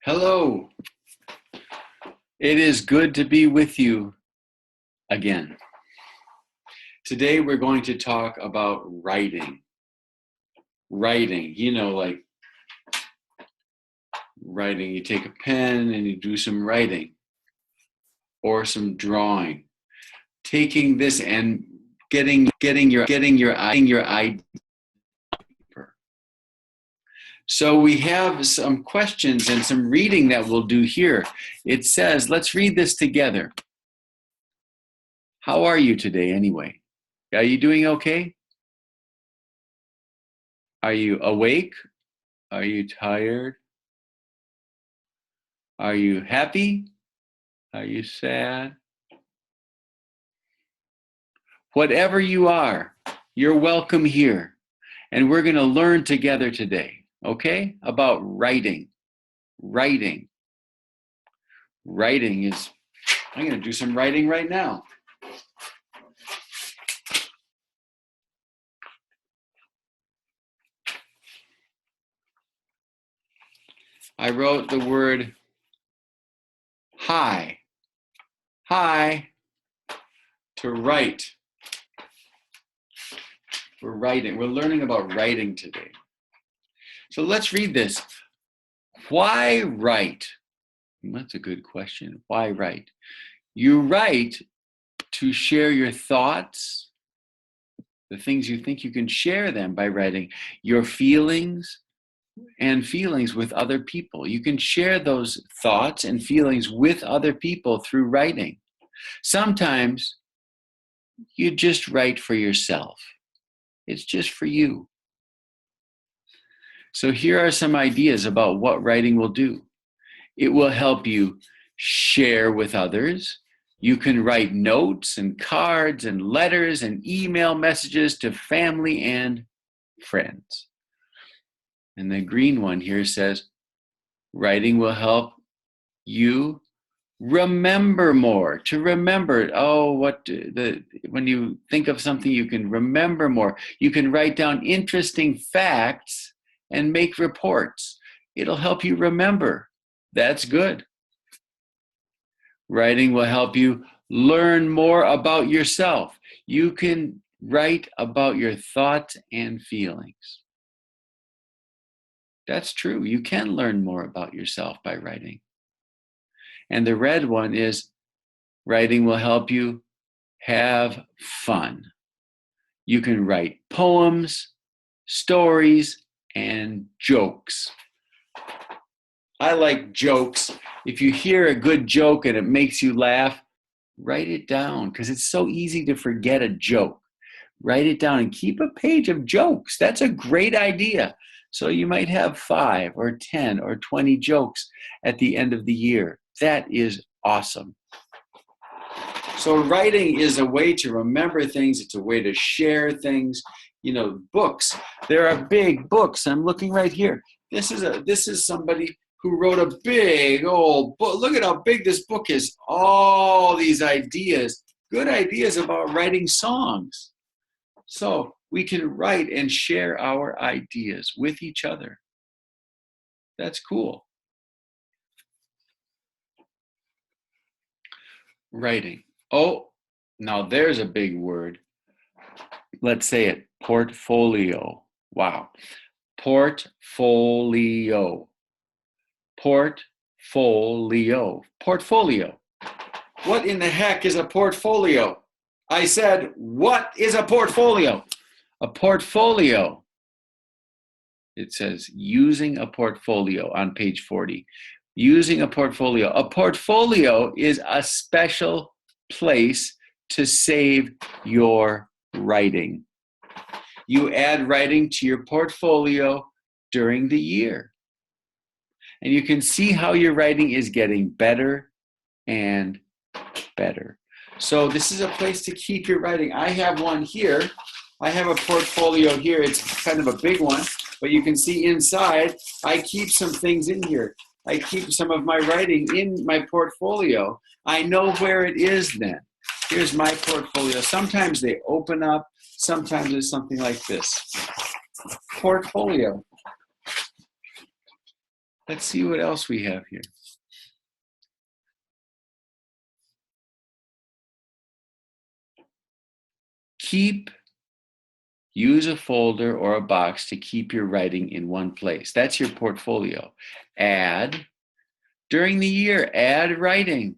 Hello. It is good to be with you again. Today we're going to talk about writing. Writing, like writing. You take a pen and you do some writing or some drawing. Taking this and getting your idea. So we have some questions and some reading that we'll do here. It says, let's read this together. How are you today anyway? Are you doing okay? Are you awake? Are you tired? Are you happy? Are you sad? Whatever you are, you're welcome here. And we're going to learn together today, okay? About writing. Writing is, I'm going to do some writing right now. I wrote the word hi. Hi. To write. We're writing. We're learning about writing today. So let's read this. Why write? That's a good question. Why write? You write to share your thoughts, the things you think you can share them by writing, your feelings with other people. You can share those thoughts and feelings with other people through writing. Sometimes you just write for yourself. It's just for you. So here are some ideas about what writing will do. It will help you share with others. You can write notes and cards and letters and email messages to family and friends. And the green one here says, writing will help you remember more. To remember, when you think of something, you can remember more. You can write down interesting facts and make reports. It'll help you remember. That's good. Writing will help you learn more about yourself. You can write about your thoughts and feelings. That's true. You can learn more about yourself by writing. And the red one is writing will help you have fun. You can write poems, stories, and jokes. I like jokes. If you hear a good joke and it makes you laugh, write it down because it's so easy to forget a joke. Write it down and keep a page of jokes. That's a great idea. So you might have 5 or 10 or 20 jokes at the end of the year. That is awesome. So writing is a way to remember things. It's a way to share things. Books. There are big books. I'm looking right here. This is somebody who wrote a big old book. Look at how big this book is. All these ideas, good ideas about writing songs. So we can write and share our ideas with each other. That's cool. Writing. Oh, now there's a big word. Let's say it. Portfolio. Wow. Portfolio. Portfolio. Portfolio. What in the heck is a portfolio? I said, what is a portfolio? A portfolio. It says using a portfolio on page 40. Using a portfolio. A portfolio is a special place to save your writing. You add writing to your portfolio during the year. And you can see how your writing is getting better and better. So this is a place to keep your writing. I have one here. I have a portfolio here. It's kind of a big one, but you can see inside, I keep some things in here. I keep some of my writing in my portfolio. I know where it is then. Here's my portfolio. Sometimes they open up. Sometimes it's something like this. Portfolio. Let's see what else we have here. Use a folder or a box to keep your writing in one place. That's your portfolio. During the year, add writing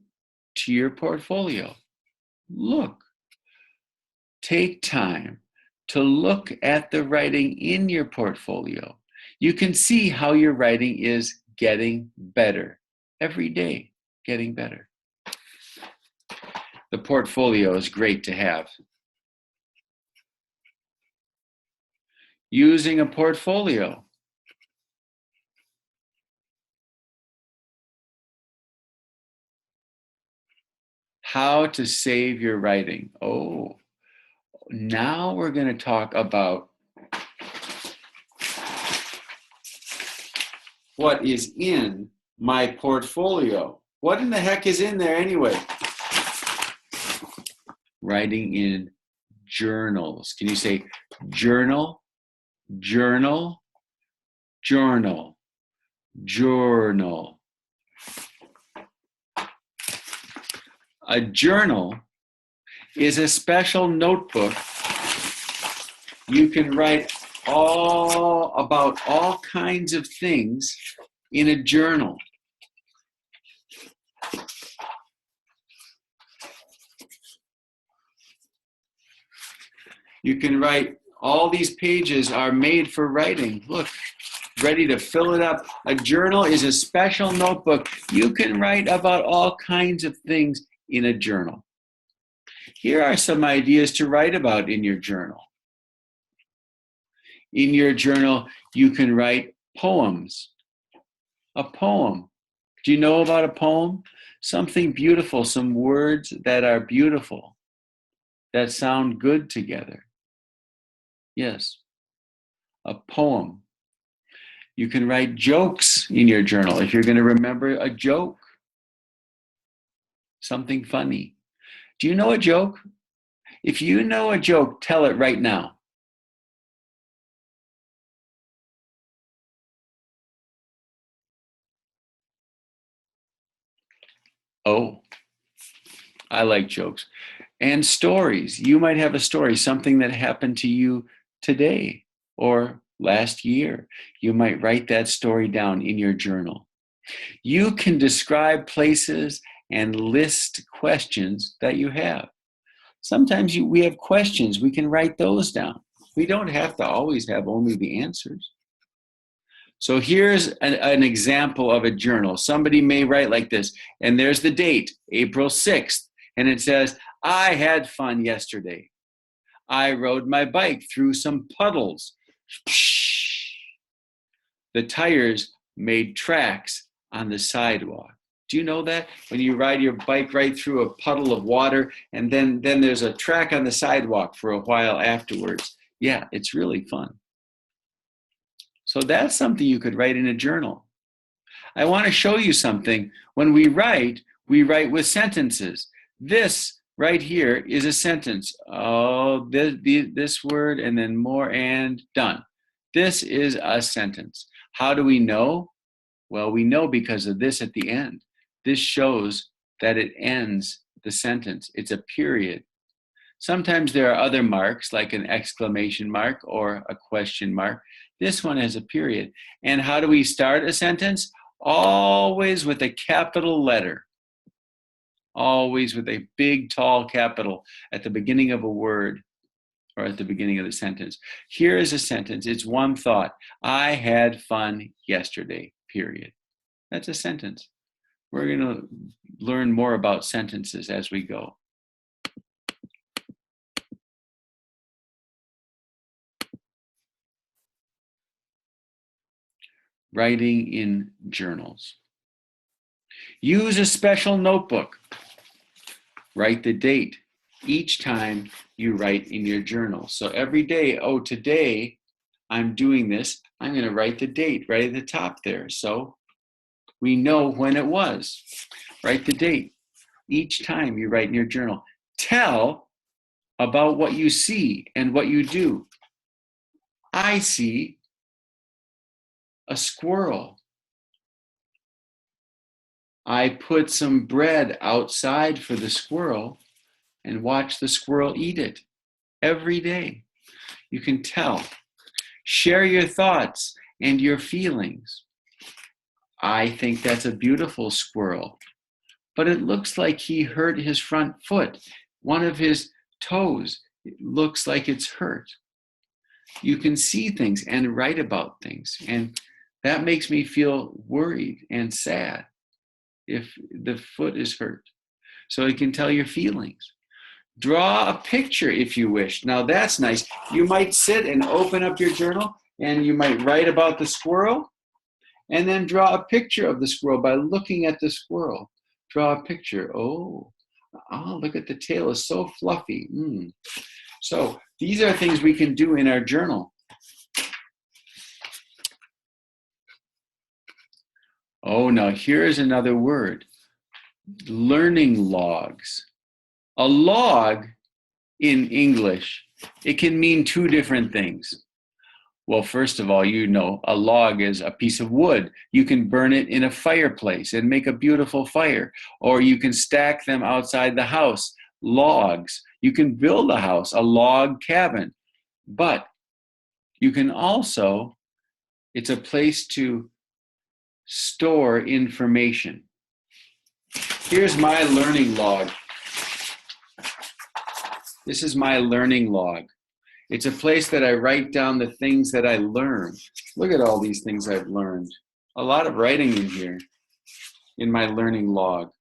to your portfolio. Take time to look at the writing in your portfolio. You can see how your writing is getting better every day, getting better. The portfolio is great to have. Using a portfolio. How to save your writing. Oh, now we're going to talk about what is in my portfolio. What in the heck is in there anyway? Writing in journals. Can you say journal, journal, journal, journal? A journal is a special notebook. You can write about all kinds of things in a journal. You can write, all these pages are made for writing. Look, ready to fill it up. A journal is a special notebook. You can write about all kinds of things in a journal. Here are some ideas to write about in your journal. In your journal, you can write poems. A poem. Do you know about a poem? Something beautiful, some words that are beautiful, that sound good together. Yes, a poem. You can write jokes in your journal if you're going to remember a joke. Something funny. Do you know a joke? If you know a joke, tell it right now. Oh, I like jokes. And stories. You might have a story, something that happened to you today or last year. You might write that story down in your journal. You can describe places and list questions that you have. Sometimes we have questions. We can write those down. We don't have to always have only the answers. So here's an example of a journal. Somebody may write like this, and there's the date, April 6th, and it says, I had fun yesterday. I rode my bike through some puddles. The tires made tracks on the sidewalk. Do you know that? When you ride your bike right through a puddle of water, and then there's a track on the sidewalk for a while afterwards. Yeah, it's really fun. So that's something you could write in a journal. I want to show you something. When we write with sentences. This right here is a sentence. Oh, this word and then more and done. This is a sentence. How do we know? Well, we know because of this at the end. This shows that it ends the sentence. It's a period. Sometimes there are other marks like an exclamation mark or a question mark. This one has a period. And how do we start a sentence? Always with a capital letter. Always with a big, tall capital at the beginning of a word or at the beginning of the sentence. Here is a sentence. It's one thought. I had fun yesterday, period. That's a sentence. We're going to learn more about sentences as we go. Writing in journals. Use a special notebook. Write the date each time you write in your journal. So every day, oh, today I'm doing this. I'm going to write the date right at the top there. So we know when it was. Write the date each time you write in your journal. Tell about what you see and what you do. I see a squirrel. I put some bread outside for the squirrel and watch the squirrel eat it every day. You can tell. Share your thoughts and your feelings. I think that's a beautiful squirrel, but it looks like he hurt his front foot. One of his toes, it looks like it's hurt. You can see things and write about things, and that makes me feel worried and sad if the foot is hurt. So it can tell your feelings. Draw a picture if you wish. Now that's nice. You might sit and open up your journal and you might write about the squirrel and then draw a picture of the squirrel by looking at the squirrel. Draw a picture. Oh, look at the tail. It's so fluffy. So these are things we can do in our journal. Oh, now here's another word. Learning logs. A log in English, it can mean two different things. Well, first of all, you know, a log is a piece of wood. You can burn it in a fireplace and make a beautiful fire, or you can stack them outside the house, logs. You can build a house, a log cabin, but you can also, it's a place to store information. Here's my learning log. This is my learning log. It's a place that I write down the things that I learn. Look at all these things I've learned. A lot of writing in here, in my learning log.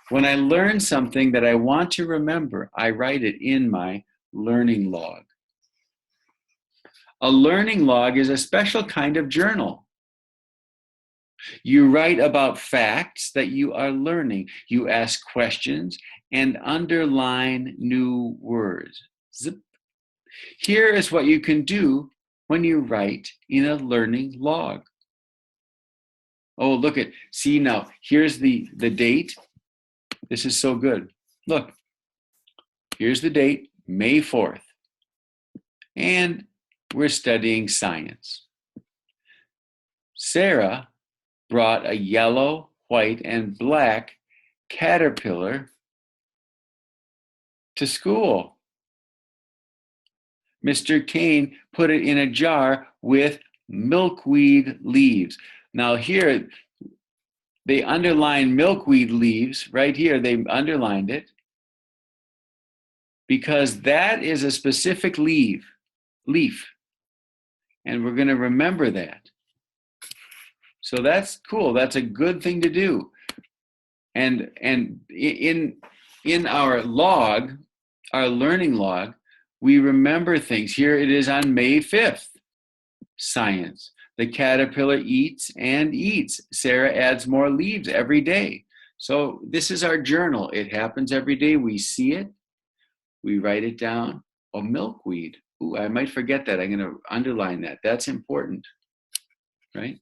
When I learn something that I want to remember, I write it in my learning log. A learning log is a special kind of journal. You write about facts that you are learning. You ask questions and underline new words. Zip. Here is what you can do when you write in a learning log. Oh, look at, see now, here's the date. This is so good. Look, here's the date, May 4th. And we're studying science. Sarah brought a yellow, white, and black caterpillar to school. Mr. Kane put it in a jar with milkweed leaves. Now here, they underline milkweed leaves. Right here, they underlined it because that is a specific leaf. And we're going to remember that. So that's cool. That's a good thing to do. And in our log, our learning log, we remember things. Here it is on May 5th. Science. The caterpillar eats and eats. Sarah adds more leaves every day. So this is our journal. It happens every day. We see it. We write it down. Oh, milkweed. Ooh, I might forget that. I'm going to underline that. That's important, right?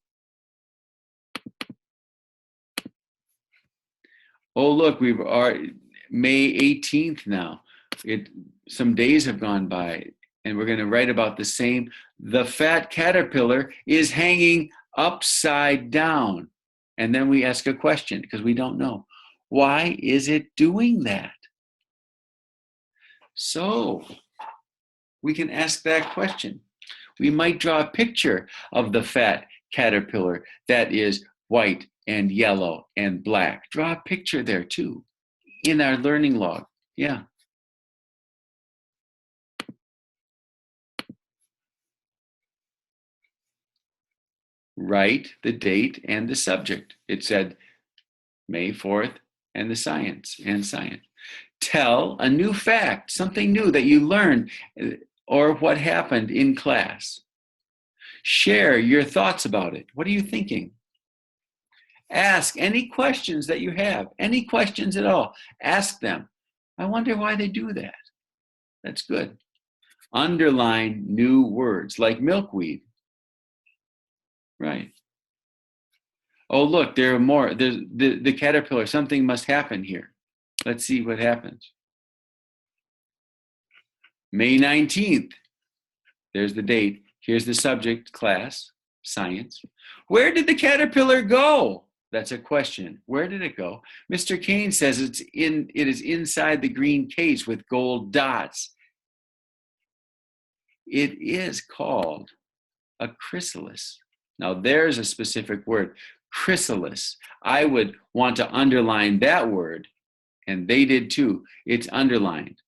Oh, look, we are May 18th now. Some days have gone by, and we're going to write about the same. The fat caterpillar is hanging upside down. And then we ask a question because we don't know. Why is it doing that? So we can ask that question. We might draw a picture of the fat caterpillar that is white and yellow and black. Draw a picture there too in our learning log. Yeah. Write the date and the subject. It said May 4th and the science. Tell a new fact, something new that you learned or what happened in class. Share your thoughts about it. What are you thinking? Ask any questions that you have, any questions at all. Ask them. I wonder why they do that. That's good. Underline new words like milkweed. Right. Oh, look, there are more. There's the caterpillar. Something must happen here. Let's see what happens. May 19th. There's the date. Here's the subject, class, science. Where did the caterpillar go? That's a question. Where did it go? Mr. Kane says it is inside the green case with gold dots. It is called a chrysalis. Now there's a specific word, chrysalis. I would want to underline that word, and they did too. It's underlined.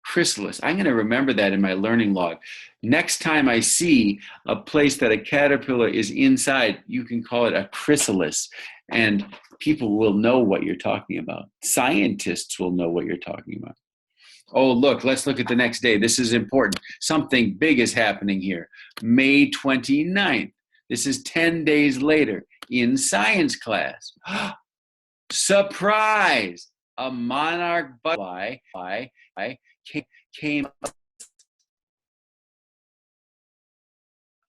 Chrysalis. I'm going to remember that in my learning log. Next time I see a place that a caterpillar is inside, you can call it a chrysalis, and people will know what you're talking about. Scientists will know what you're talking about. Oh, look, let's look at the next day. This is important. Something big is happening here. May 29th. This is 10 days later in science class. Surprise! A monarch butterfly came.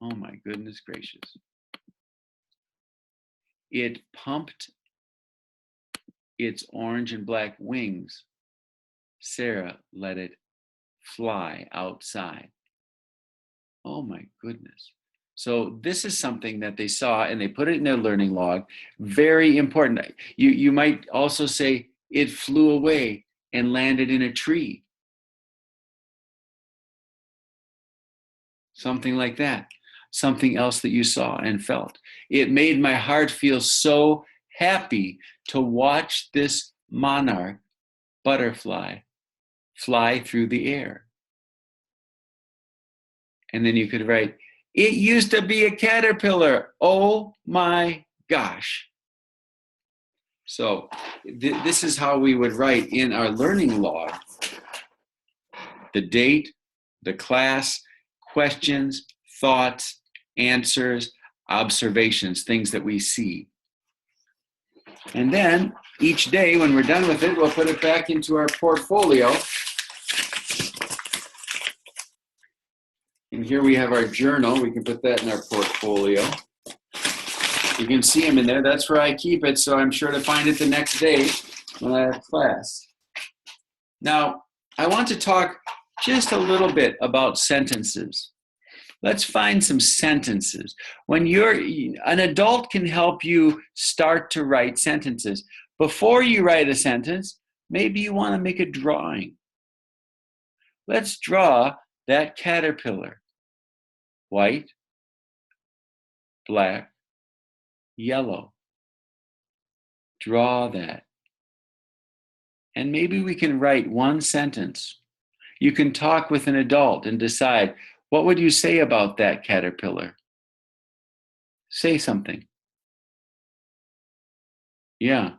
Oh my goodness gracious. It pumped its orange and black wings. Sarah let it fly outside. Oh my goodness. So this is something that they saw and they put it in their learning log. Very important. You might also say it flew away and landed in a tree. Something like that. Something else that you saw and felt. It made my heart feel so happy to watch this monarch butterfly fly through the air. And then you could write, it used to be a caterpillar. Oh my gosh. So this is how we would write in our learning log the date, the class, questions, thoughts, answers, observations, things that we see. And then each day when we're done with it, we'll put it back into our portfolio. And here we have our journal. We can put that in our portfolio. You can see them in there. That's where I keep it, so I'm sure to find it the next day when I have class. Now, I want to talk just a little bit about sentences. Let's find some sentences. When an adult can help you start to write sentences. Before you write a sentence, maybe you want to make a drawing. Let's draw that caterpillar. White, black, yellow. Draw that. And maybe we can write one sentence. You can talk with an adult and decide, what would you say about that caterpillar? Say something. Yeah,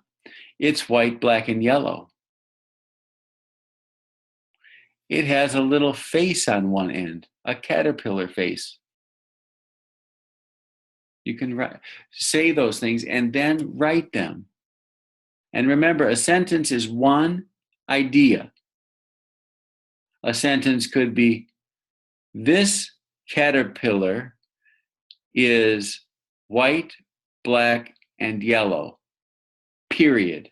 it's white, black, and yellow. It has a little face on one end, a caterpillar face. You can say those things and then write them. And remember, a sentence is one idea. A sentence could be, this caterpillar is white, black, and yellow, period.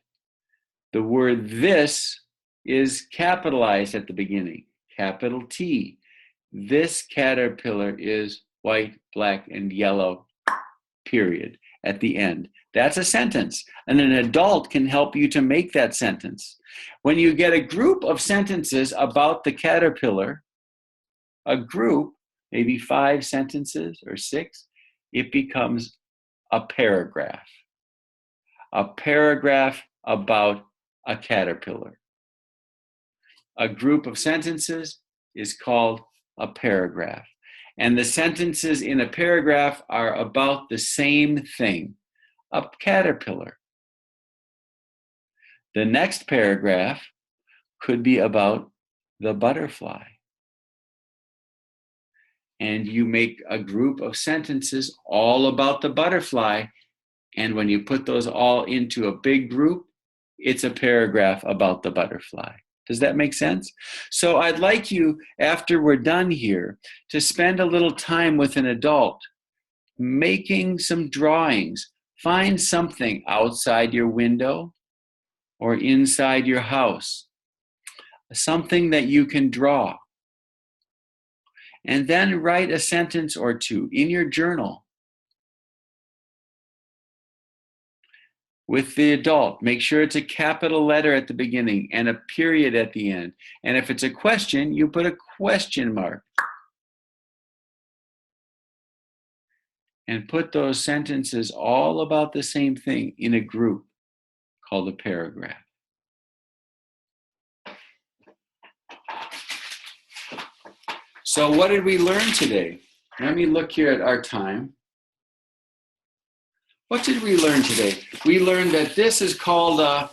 The word this is capitalized at the beginning, capital T. This caterpillar is white, black, and yellow, period, at the end. That's a sentence, and an adult can help you to make that sentence. When you get a group of sentences about the caterpillar, a group, maybe 5 sentences or 6, it becomes a paragraph. A paragraph about a caterpillar. A group of sentences is called a paragraph. And the sentences in a paragraph are about the same thing, a caterpillar. The next paragraph could be about the butterfly. And you make a group of sentences all about the butterfly. And when you put those all into a big group, it's a paragraph about the butterfly. Does that make sense? So I'd like you, after we're done here, to spend a little time with an adult, making some drawings. Find something outside your window or inside your house, something that you can draw. And then write a sentence or two in your journal With the adult, make sure it's a capital letter at the beginning and a period at the end. And if it's a question, you put a question mark. And put those sentences all about the same thing in a group called a paragraph. So what did we learn today? Let me look here at our time. What did we learn today? We learned that this is called a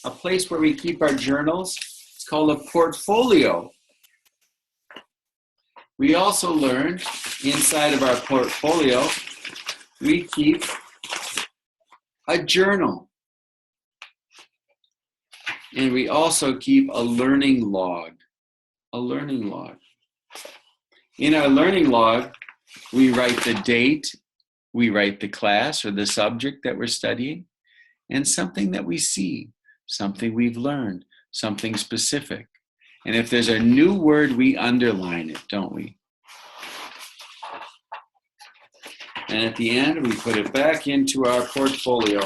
place where we keep our journals. It's called a portfolio. We also learned inside of our portfolio, we keep a journal. And we also keep a learning log. A learning log. In our learning log, we write the date, we write the class or the subject that we're studying, and something that we see, something we've learned, something specific. And if there's a new word, we underline it, don't we? And at the end, we put it back into our portfolio.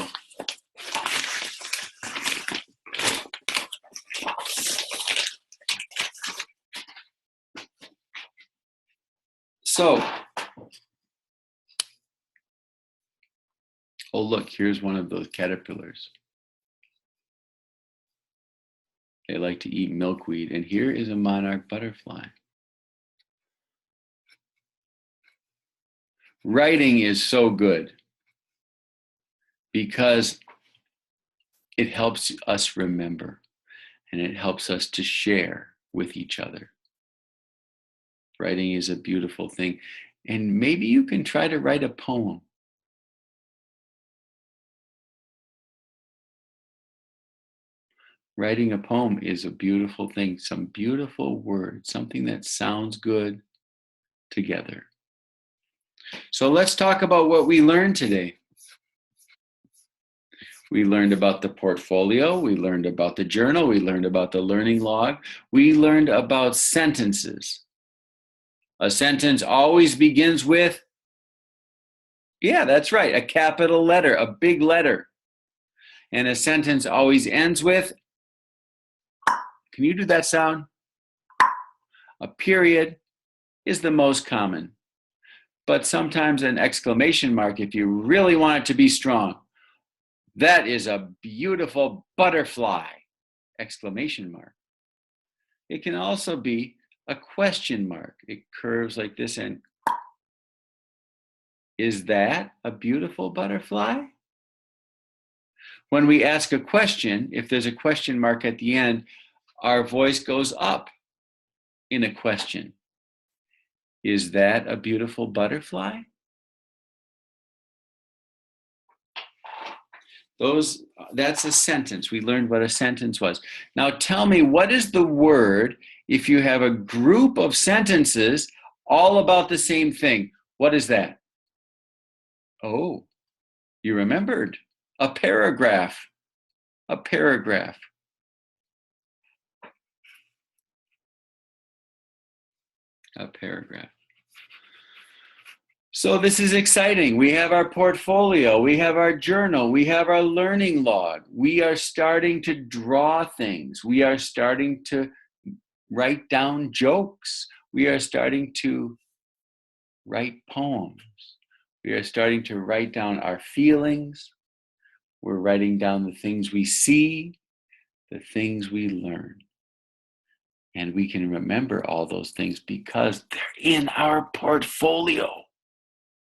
So, oh look, here's one of those caterpillars. They like to eat milkweed. And here is a monarch butterfly. Writing is so good because it helps us remember and it helps us to share with each other. Writing is a beautiful thing. And maybe you can try to write a poem. Writing a poem is a beautiful thing, some beautiful words, something that sounds good together. So let's talk about what we learned today. We learned about the portfolio, we learned about the journal, we learned about the learning log, we learned about sentences. A sentence always begins with, yeah, that's right, a capital letter, a big letter. And a sentence always ends with, can you do that sound? A period is the most common. But sometimes an exclamation mark if you really want it to be strong. That is a beautiful butterfly! Exclamation mark. It can also be a question mark. It curves like this and is that a beautiful butterfly? When we ask a question, if there's a question mark at the end, our voice goes up in a question. Is that a beautiful butterfly? That's a sentence. We learned what a sentence was. Now tell me, what is the word if you have a group of sentences all about the same thing? What is that? Oh, you remembered. A paragraph. A paragraph. A paragraph. So this is exciting. We have our portfolio, we have our journal, we have our learning log. We are starting to draw things. We are starting to write down jokes. We are starting to write poems. We are starting to write down our feelings. We're writing down the things we see, the things we learn. And we can remember all those things because they're in our portfolio.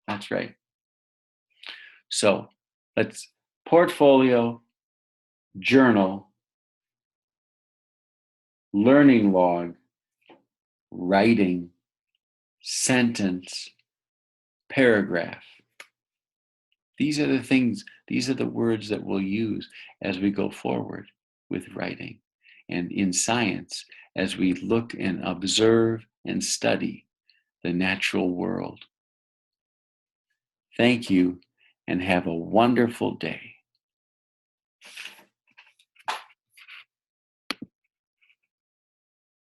That's right. So let's portfolio, journal, learning log, writing, sentence, paragraph. These are the things, these are the words that we'll use as we go forward with writing. And in science, as we look and observe and study the natural world. Thank you and have a wonderful day.